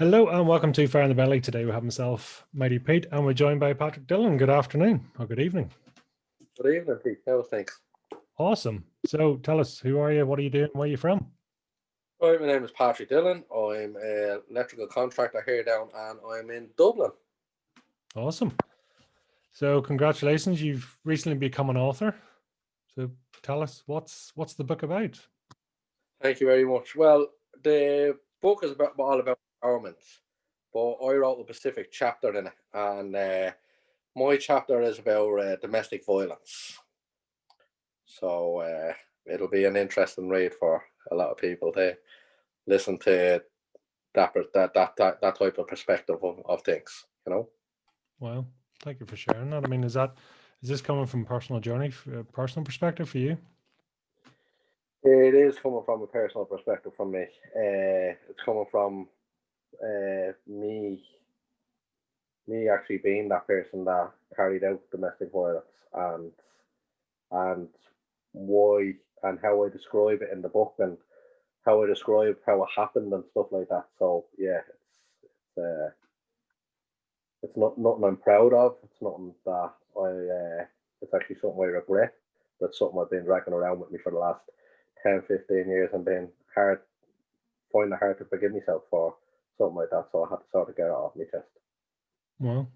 Hello and welcome to Fire in the Belly. Today we have myself, Mighty Pete, and we're joined by Patrick Dillon. Good afternoon or good evening. Good evening, Pete. How's things? Awesome. So tell us, who are you? What are you doing? Where are you from? Right, my name is Patrick Dillon. I'm an electrical contractor here down, and I'm in Dublin. Awesome. So congratulations, you've recently become an author. So tell us, what's the book about? Thank you very much. Well, the book is all about empowerment, but I wrote a specific chapter in it, and my chapter is about domestic violence. So it'll be an interesting read for a lot of people to listen to that type of perspective of things. Well, thank you for sharing that. I mean, is this coming from personal journey, personal perspective for you? It is coming from a personal perspective from me. It's coming from me actually being that person that carried out domestic violence, and why and how I describe it in the book, and how I describe how it happened and stuff like that. So yeah, it's not nothing I'm proud of. It's nothing that it's actually something I regret. That's something I've been dragging around with me for the last 10, 15 years, and been finding it hard to forgive myself for something like that. So I had to sort of get it off my chest. Well,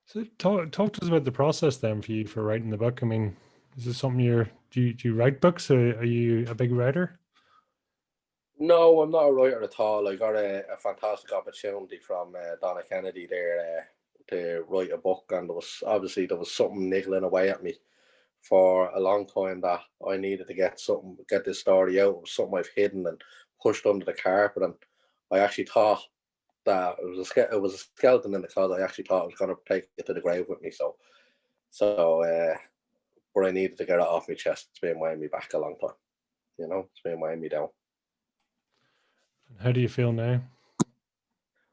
so talk to us about the process then for you for writing the book. I mean, is this something do you write books? Are you a big writer? No, I'm not a writer at all. I got a fantastic opportunity from Donna Kennedy there to write a book, and there was something niggling away at me for a long time that I needed to get this story out. It was something I've hidden and pushed under the carpet, and I actually thought that it was a skeleton in the closet. I actually thought I was going to take it to the grave with me. But I needed to get it off my chest. It's been weighing me back a long time. It's been weighing me down. How do you feel now?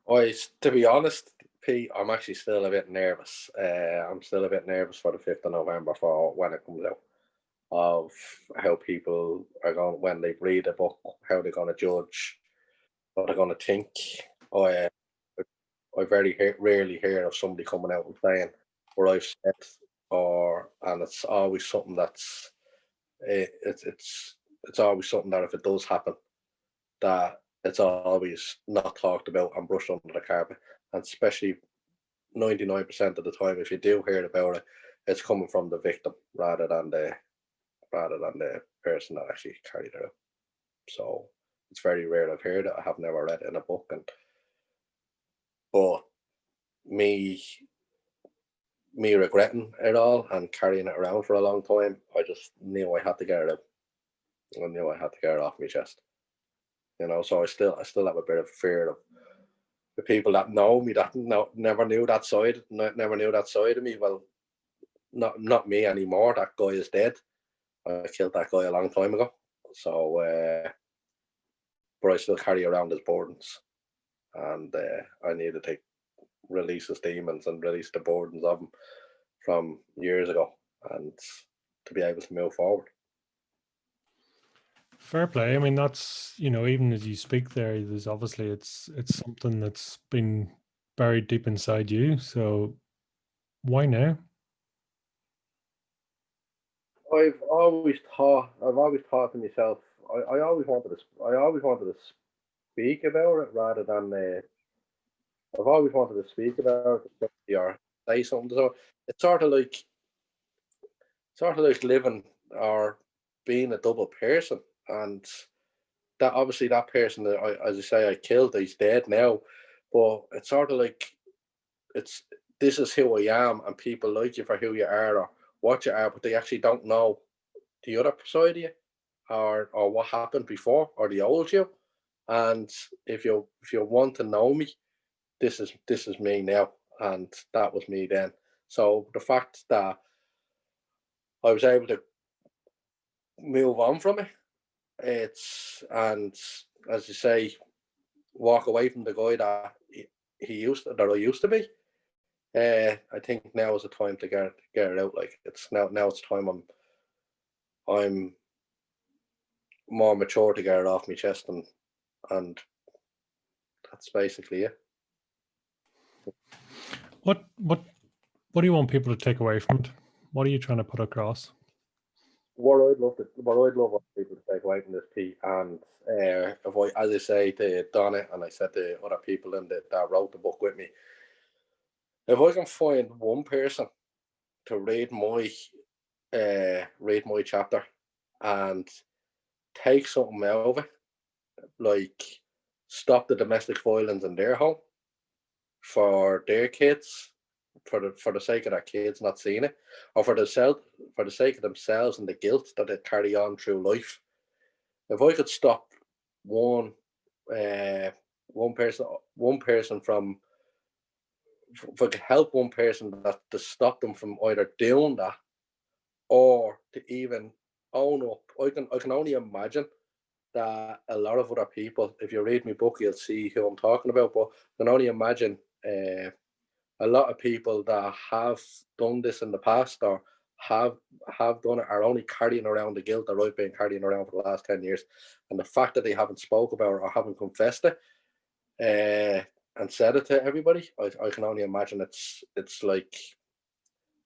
To be honest, Pete, I'm actually still a bit nervous. I'm still a bit nervous for the 5th of November for when it comes out, of how people are going when they read a book, how they're going to judge, what they're going to think. I very rarely hear of somebody coming out and saying what I've said, and it's always something that's it's always something that if it does happen, that it's always not talked about and brushed under the carpet, and especially 99% of the time, if you do hear about it, it's coming from the victim rather than the person that actually carried it out. So it's very rare I've heard it. I have never read it in a book, but me regretting it all and carrying it around for a long time, I just knew I had to get it out. I knew I had to get it off my chest. So I still have a bit of fear of the people that know me that never knew that side of me. Well, not me anymore. That guy is dead. I killed that guy a long time ago. So, but I still carry around his burdens, and I need to release his demons and release the burdens of him from years ago, and to be able to move forward. Fair play. I mean, that's, even as you speak there, there's obviously it's something that's been buried deep inside you. So why now? I've always thought to myself, I always wanted to speak about it rather than I've always wanted to speak about it or say something. So it's sort of like living or being a double person, and that obviously that person that as I say, I killed, he's dead now, but it's sort of like it's this is who I am, and people like you for who you are or what you are, but they actually don't know the other side of you, or what happened before, or the old you. And if you want to know me, this is me now, and that was me then. So the fact that I was able to move on from it, and as you say, walk away from the guy that I used to be. I think now is the time to get it out. Like it's now it's time I'm more mature to get it off my chest and that's basically it. What what what do you want people to take away from it? What are you trying to put across? What I'd love people to take away from this, Pete, and if I, as I say to Donna, and I said to other people that wrote the book with me, if I can find one person to read my chapter and take something out of it, like stop the domestic violence in their home for their kids, for the sake of their kids not seeing it, or for the sake of themselves and the guilt that they carry on through life. If I could stop one uh, one person from, if I could help one person that to stop them from either doing that or to even own up, I can only imagine that a lot of other people, if you read my book, you'll see who I'm talking about. But I can only imagine a lot of people that have done this in the past or have have done it are only carrying around the guilt that I've been carrying around for the last 10 years, and the fact that they haven't spoke about it or haven't confessed it and said it to everybody, I can only imagine it's like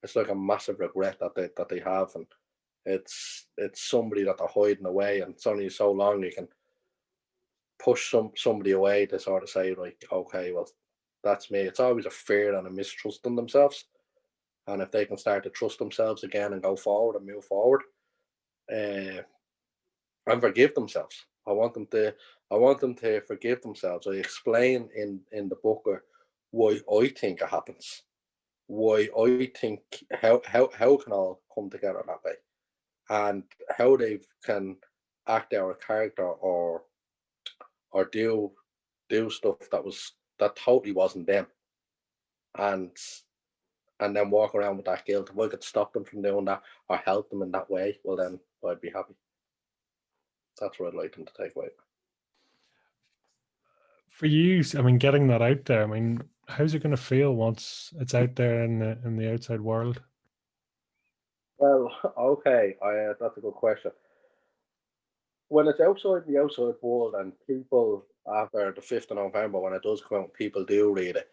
a massive regret that they have, and it's somebody that they're hiding away, and it's only so long you can push somebody away to sort of say like, okay, well, that's me. It's always a fear and a mistrust in themselves, and if they can start to trust themselves again and go forward and move forward, uh, and forgive themselves. I want them to forgive themselves. I explain in the book why I think it happens, why I think how can all come together that way, and how they can act out a character or do stuff that totally wasn't them, and then walk around with that guilt. If I could stop them from doing that or help them in that way, well then I'd be happy. That's what I'd like them to take away. For you, I mean, getting that out there, I mean, how's it going to feel once it's out there in the outside world? Well, okay, that's a good question. When it's outside the outside world and people after the 5th of November, when it does come out, people do read it.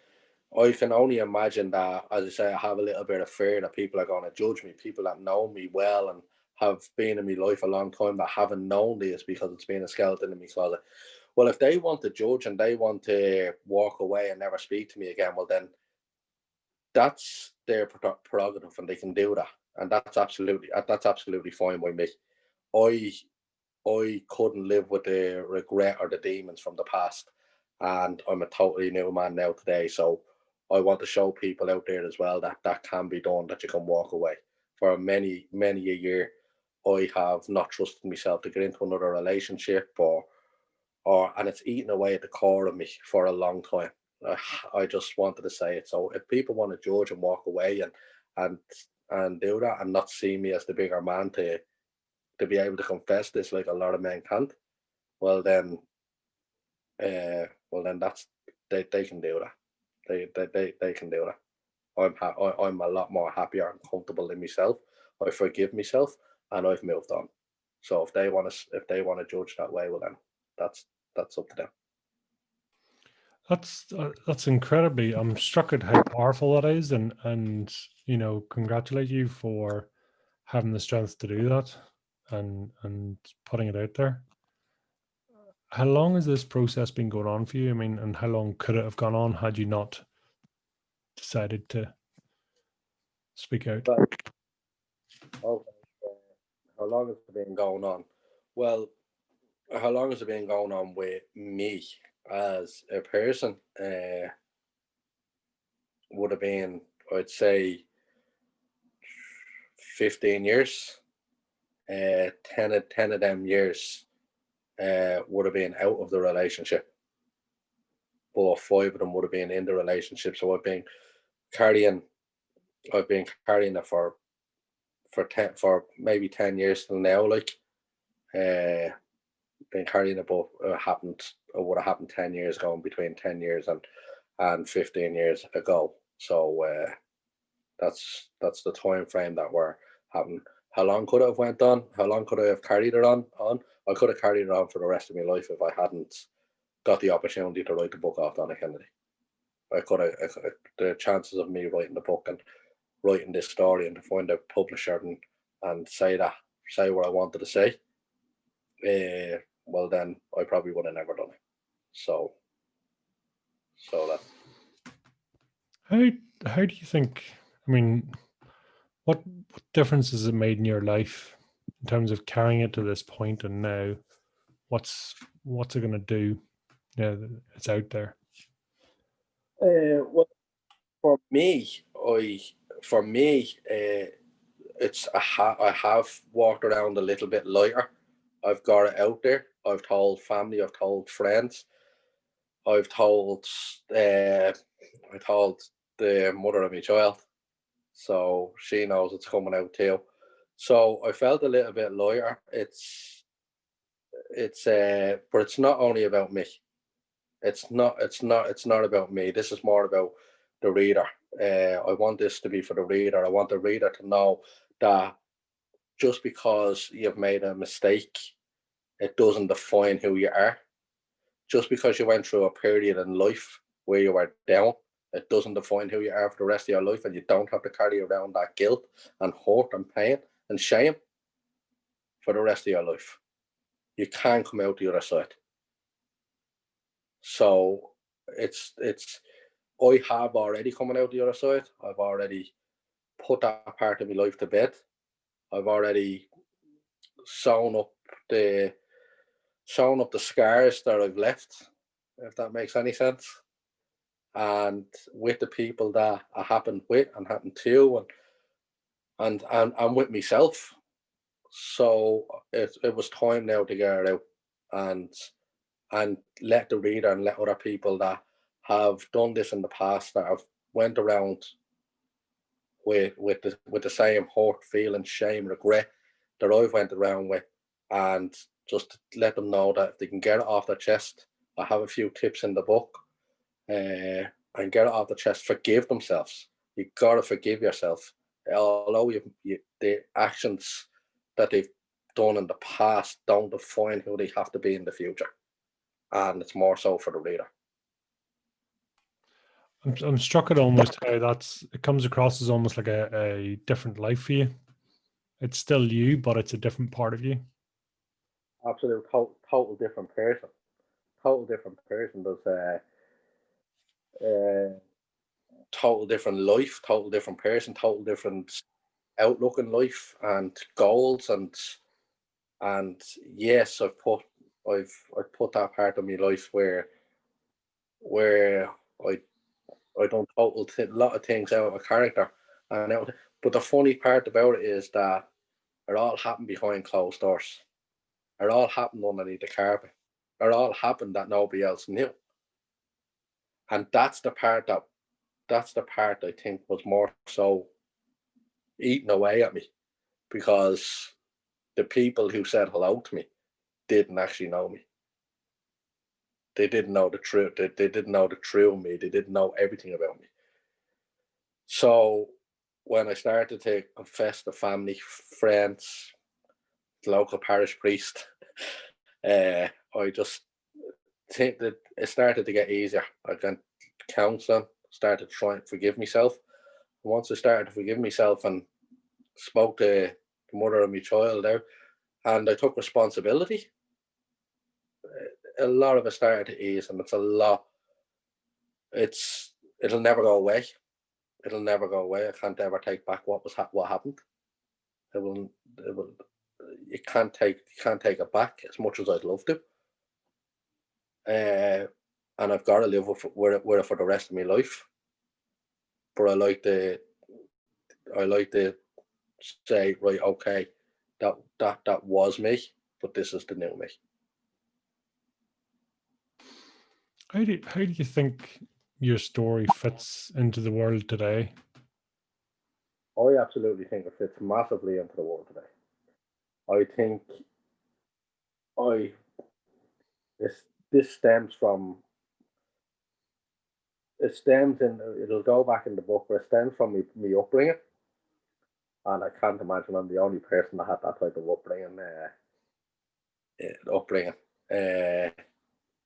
I can only imagine that, as I say, I have a little bit of fear that people are going to judge me. People that know me well and have been in my life a long time that haven't known this because it's been a skeleton in my closet. Well, if they want to judge and they want to walk away and never speak to me again, well, then that's their prerogative and they can do that. And that's absolutely fine by me. I I couldn't live with the regret or the demons from the past. And I'm a totally new man now today. So I want to show people out there as well that that can be done, that you can walk away. For many a year, I have not trusted myself to get into another relationship and it's eaten away at the core of me for a long time. I just wanted to say it. So if people want to judge and walk away and and do that and not see me as the bigger man to be able to confess this like a lot of men can't, well then, that's they can do that. They can do that. I'm a lot more happier and comfortable in myself. I forgive myself and I've moved on. So if they want to judge that way, well then that's that's up to them. That's incredibly. I'm struck at how powerful that is, and congratulate you for having the strength to do that and putting it out there. How long has this process been going on for you? I mean, and how long could it have gone on had you not decided to speak out? But okay, how long has it been going on? Well, how long has it been going on with me as a person? Would have been, I'd say, 15 years. 10 of them years would have been out of the relationship, but 5 of them would have been in the relationship. So carrying, I've been carrying it for maybe 10 years till now. Like, been carrying it, but it would have happened 10 years ago, and between 10 years and 15 years ago. So that's the time frame that we're having. How long could I have went on? How long could I have carried it on? I could have carried it on for the rest of my life if I hadn't got the opportunity to write the book off Donna Kennedy. The chances of me writing the book and writing this story and to find a publisher and say what I wanted to say, well then I probably would have never done it. So that. How do you think? I mean, what difference has it made in your life in terms of carrying it to this point, and now what's it going to do? Yeah, it's out there. Well, for me, it's I have walked around a little bit lighter. I've got it out there. I've told family. I've told friends. I told the mother of my child, so she knows it's coming out too. So I felt a little bit lighter. But it's not only about me. It's not about me. This is more about the reader. I want this to be for the reader. I want the reader to know that just because you've made a mistake, it doesn't define who you are. Just because you went through a period in life where you were down, it doesn't define who you are for the rest of your life, and you don't have to carry around that guilt and hurt and pain and shame for the rest of your life. You can come out the other side. So I have already coming out the other side. I've already put that part of my life to bed. I've already sewn up the scars that I've left, if that makes any sense. And with the people that I happened with and happened to, and with myself. So it was time now to get it out and let the reader and let other people that have done this in the past, that have went around with the same hurt, feeling, shame, regret that I've went around with, and just let them know that if they can get it off their chest. I have a few tips in the book, and get it off their chest. Forgive themselves. You gotta forgive yourself. Although the actions that they've done in the past don't define who they have to be in the future, and it's more so for the reader. I'm struck at almost how it comes across as almost like a different life for you. It's still you, but it's a different part of you. Absolute total different person. Total different person. There's total different life, total different person, total different outlook in life and goals, and yes, I've put that part of my life where I done lot of things out of character, but the funny part about it is that it all happened behind closed doors. It all happened underneath the carpet. It all happened that nobody else knew. And that's the part I think was more so eating away at me, because the people who said hello to me didn't actually know me. They didn't know the truth. They didn't know the true me. They didn't know everything about me. So when I started to confess to family, friends, the local parish priest, I just think that it started to get easier. I went counselling, started trying to forgive myself. And once I started to forgive myself and spoke to the mother of my child there, and I took responsibility, a lot of it started to ease, and it's a lot. It'll never go away. It'll never go away. I can't ever take back what happened. It will. You can't take it back as much as I'd love to. And I've got to live with it for the rest of my life. But I like to say, right, okay, that was me, but this is the new me. How do you think your story fits into the world today? I absolutely think it fits massively into the world today. I think this stems from, it'll go back in the book, where it stems from me upbringing, and I can't imagine I'm the only person that had that type of upbringing.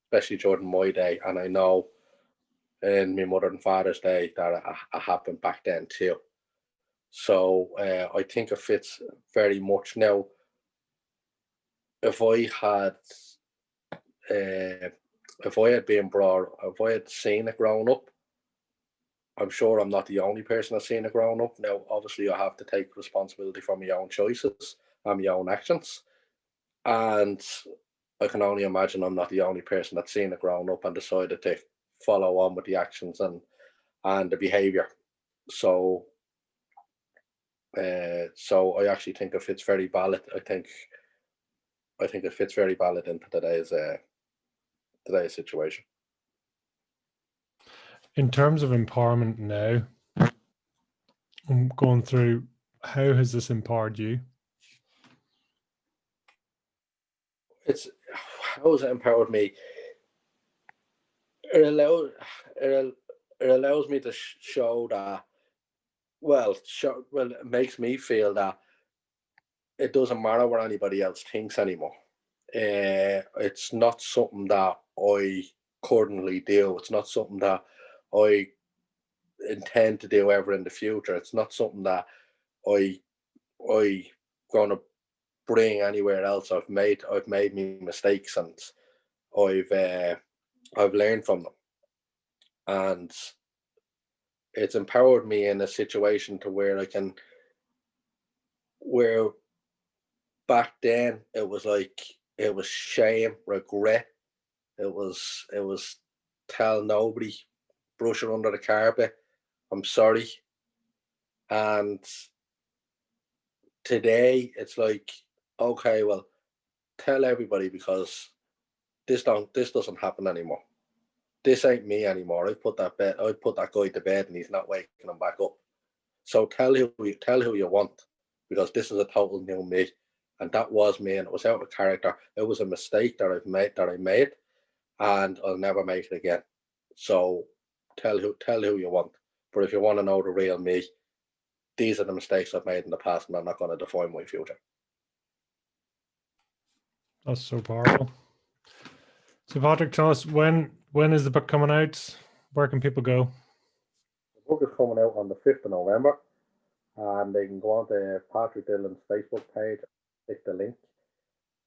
especially during my day, and I know in my mother and father's day that it happened back then too. So I think it fits very much now. If I had, if I had been brought, if I had seen it growing up, I'm sure I'm not the only person that's seen it growing up. Now, obviously, I have to take responsibility for my own choices and my own actions, and I can only imagine I'm not the only person that's seen it growing up and decided to follow on with the actions and the behaviour. So, so I actually think it fits very valid. I think it fits very valid into today's situation. In terms of empowerment now, I'm going through, how has this empowered you? It's how has it empowered me? It allows it, it allows me to show that, well, it makes me feel that it doesn't matter what anybody else thinks anymore. It's not something that I currently do. It's not something that I intend to do ever in the future. It's not something that I gonna bring anywhere else. I've made me mistakes, and I've uh, I've learned from them, and it's empowered me in a situation to where I can, where back then it was like, it was shame, regret, it was tell nobody, brush it under the carpet, I'm sorry. And today it's like, okay, well, tell everybody, because this doesn't happen anymore. This ain't me anymore. I put that guy to bed and he's not waking him back up. So tell who you want, because this is a total new me. And that was me, and it was out of character. It was a mistake that I made, and I'll never make it again. So tell who you want. But if you want to know the real me, these are the mistakes I've made in the past, and they're not going to define my future. That's so powerful. So Patrick, tell us, when is the book coming out? Where can people go? The book is coming out on the 5th of November, and they can go on to Patrick Dillon's Facebook page, click the link,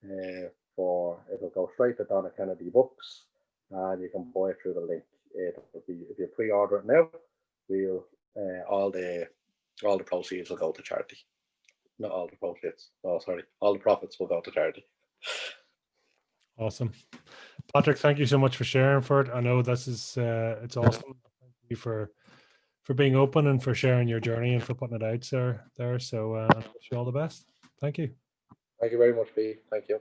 it'll go straight to Donna Kennedy Books, and you can buy it through the link. It'll be, if you pre-order it now, we'll all the proceeds will go to charity. Not all the profits. Oh, sorry, all the profits will go to charity. Awesome, Patrick. Thank you so much for sharing for it. I know this is it's awesome. Thank you for being open and for sharing your journey and for putting it out there. So I wish you all the best. Thank you. Thank you very much, B. Thank you.